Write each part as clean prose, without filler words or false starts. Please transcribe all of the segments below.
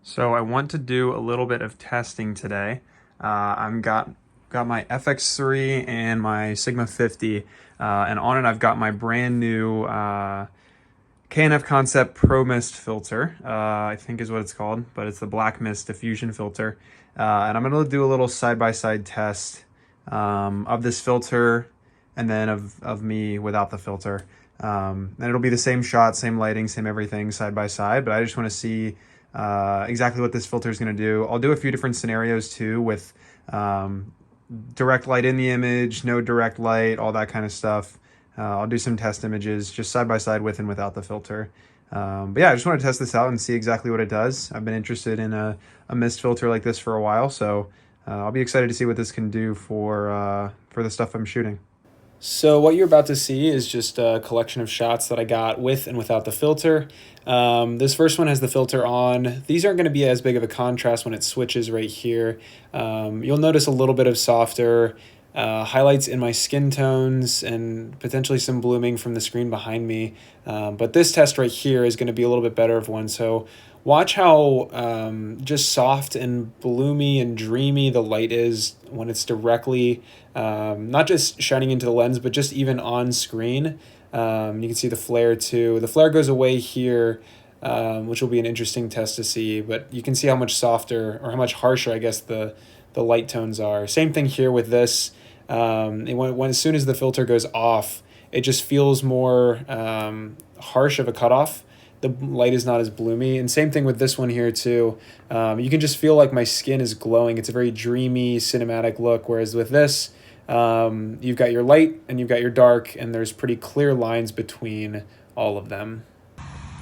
So I want to do a little bit of testing today. I've got my FX3 and my Sigma 50, and on it I've got my brand new K&F Concept Pro Mist filter, I think is what it's called, but it's the Black Mist diffusion filter. And I'm going to do a little side-by-side test of this filter and then of me without the filter. And it'll be the same shot, same lighting, same everything side by side, but I just want to see exactly what this filter is going to do. I'll do a few different scenarios too with direct light in the image, no direct light, all that kind of stuff. I'll do some test images just side by side with and without the filter. But yeah, I just want to test this out and see exactly what it does. I've been interested in a mist filter like this for a while, so I'll be excited to see what this can do for the stuff I'm shooting. So what you're about to see is just a collection of shots that I got with and without the filter. This first one has the filter on. These aren't going to be as big of a contrast when it switches right here. You'll notice a little bit of softer highlights in my skin tones and potentially some blooming from the screen behind me. But this test right here is going to be a little bit better of one. So watch how just soft and bloomy and dreamy the light is when it's directly not just shining into the lens, but just even on screen. You can see the flare too. The flare goes away here, which will be an interesting test to see, but you can see how much softer or how much harsher, I guess, the light tones are. Same thing here with this. When as soon as the filter goes off, it just feels more harsh of a cutoff. The light is not as bloomy. And same thing with this one here too. You can just feel like my skin is glowing. It's a very dreamy, cinematic look. Whereas with this, you've got your light and you've got your dark, and there's pretty clear lines between all of them.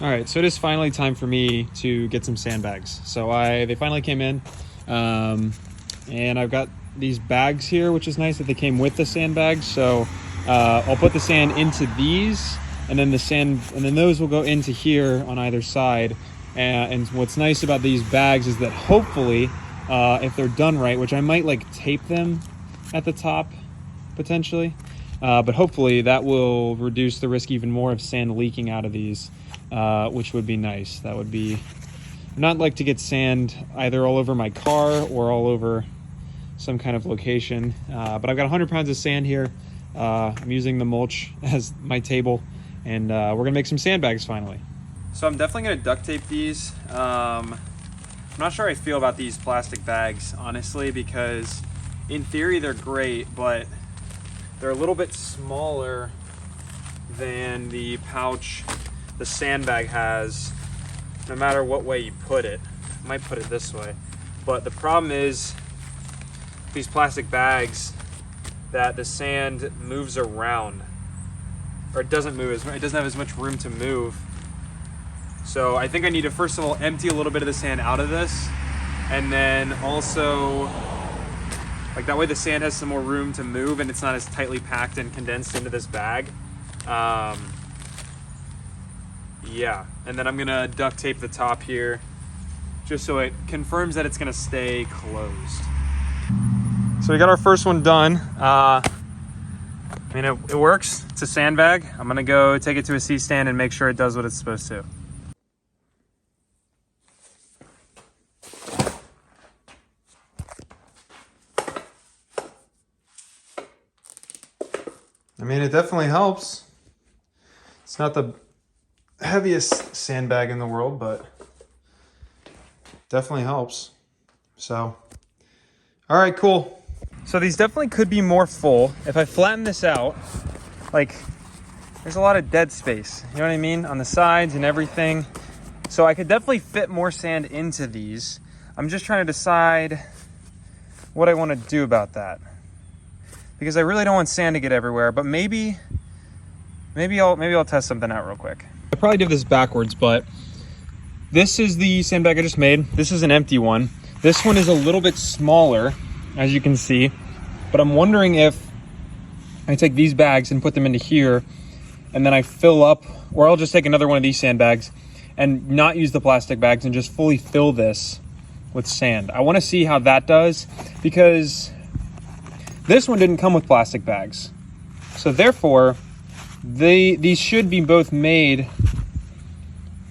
All right, so it is finally time for me to get some sandbags. So they finally came in, and I've got these bags here, which is nice that they came with the sandbags. So I'll put the sand into these, and then those will go into here on either side. And what's nice about these bags is that hopefully, if they're done right, which I might like tape them at the top potentially, but hopefully that will reduce the risk even more of sand leaking out of these, which would be nice. That would be not like to get sand either all over my car or all over some kind of location, but I've got 100 pounds of sand here. I'm using the mulch as my table, and we're gonna make some sandbags finally. So I'm definitely gonna duct tape these. I'm not sure how I feel about these plastic bags, honestly, because in theory they're great, but they're a little bit smaller than the pouch the sandbag has, no matter what way you put it. I might put it this way, but the problem is these plastic bags that the sand moves around, or it doesn't move, it doesn't have as much room to move. So I think I need to first of all empty a little bit of the sand out of this, and then also like that way the sand has some more room to move and it's not as tightly packed and condensed into this bag. Yeah, and then I'm gonna duct tape the top here just so it confirms that it's gonna stay closed. So we got our first one done. I mean, it works. It's a sandbag. I'm gonna go take it to a C-stand and make sure it does what it's supposed to. I mean, it definitely helps. It's not the heaviest sandbag in the world, but definitely helps. So, all right, cool. So these definitely could be more full. If I flatten this out, like there's a lot of dead space, you know what I mean? On the sides and everything. So I could definitely fit more sand into these. I'm just trying to decide what I want to do about that, because I really don't want sand to get everywhere, but maybe I'll test something out real quick. I probably did this backwards, but this is the sandbag I just made. This is an empty one. This one is a little bit smaller, as you can see, but I'm wondering if I take these bags and put them into here, and then I fill up, or I'll just take another one of these sandbags and not use the plastic bags and just fully fill this with sand. I want to see how that does, because this one didn't come with plastic bags. So therefore, these should be both made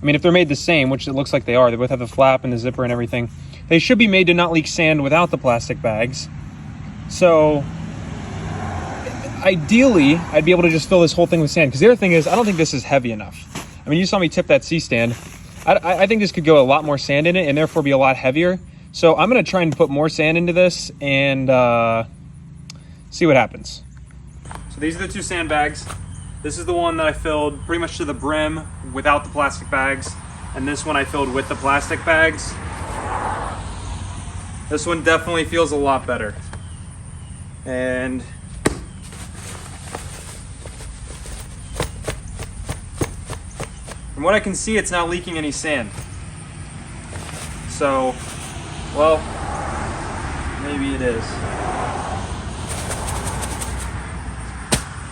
I mean, if they're made the same, which it looks like they are, they both have the flap and the zipper and everything, they should be made to not leak sand without the plastic bags. So ideally, I'd be able to just fill this whole thing with sand. Because the other thing is, I don't think this is heavy enough. I mean, you saw me tip that C-stand. I think this could go a lot more sand in it and therefore be a lot heavier. So I'm going to try and put more sand into this and see what happens. So these are the two sandbags. This is the one that I filled pretty much to the brim without the plastic bags. And this one I filled with the plastic bags. This one definitely feels a lot better. And from what I can see, it's not leaking any sand. So, well, maybe it is.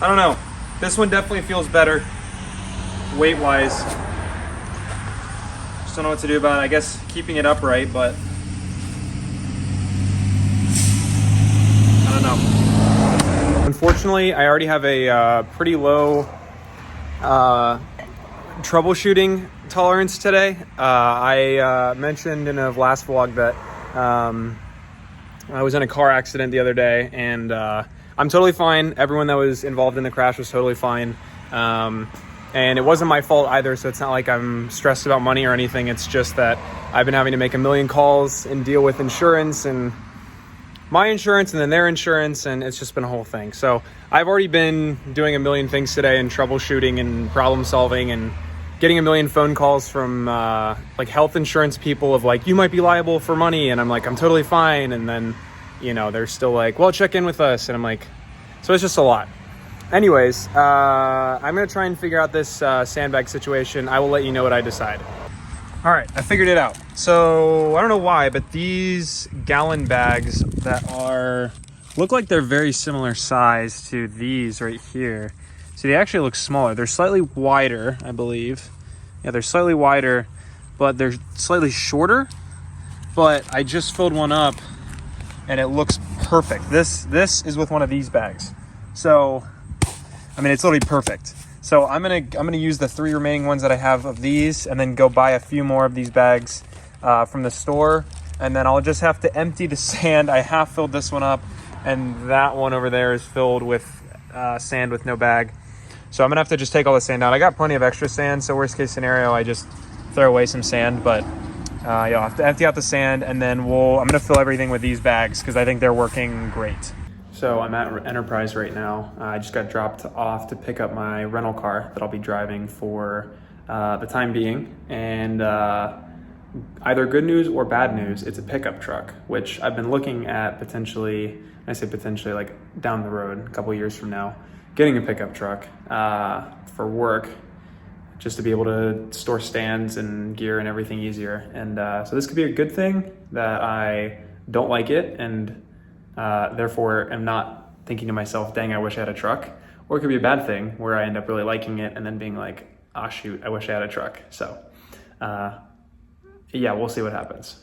I don't know. This one definitely feels better, weight-wise. Just don't know what to do about it. I guess keeping it upright, but I don't know. Unfortunately, I already have a pretty low troubleshooting tolerance today. I mentioned in a last vlog that I was in a car accident the other day, and I'm totally fine. Everyone that was involved in the crash was totally fine. And it wasn't my fault either, so it's not like I'm stressed about money or anything. It's just that I've been having to make a million calls and deal with insurance and my insurance and then their insurance, and it's just been a whole thing. So I've already been doing a million things today and troubleshooting and problem solving and getting a million phone calls from like health insurance people of like, you might be liable for money, and I'm like, I'm totally fine. And then, you know, they're still like, well, check in with us, and I'm like, so it's just a lot. Anyways, I'm gonna try and figure out this sandbag situation. I will let you know what I decide. All right, I figured it out. So I don't know why, but these gallon bags that look like they're very similar size to these right here. See, they actually look smaller. They're slightly wider, I believe. Yeah, they're slightly wider, but they're slightly shorter. But I just filled one up and it looks perfect. This is with one of these bags. So, I mean, it's literally perfect. So I'm gonna use the 3 remaining ones that I have of these and then go buy a few more of these bags from the store. And then I'll just have to empty the sand. I half filled this one up, and that one over there is filled with sand with no bag. So I'm gonna have to just take all the sand out. I got plenty of extra sand, so worst case scenario, I just throw away some sand. But yeah, I'll have to empty out the sand, and then I'm gonna fill everything with these bags because I think they're working great. So I'm at Enterprise right now. I just got dropped off to pick up my rental car that I'll be driving for the time being. And either good news or bad news, it's a pickup truck, which I've been looking at potentially, I say potentially like down the road, a couple years from now, getting a pickup truck for work, just to be able to store stands and gear and everything easier. And so this could be a good thing that I don't like it, and therefore am not thinking to myself, dang, I wish I had a truck. Or it could be a bad thing where I end up really liking it and then being like, ah, shoot, I wish I had a truck. So yeah, we'll see what happens.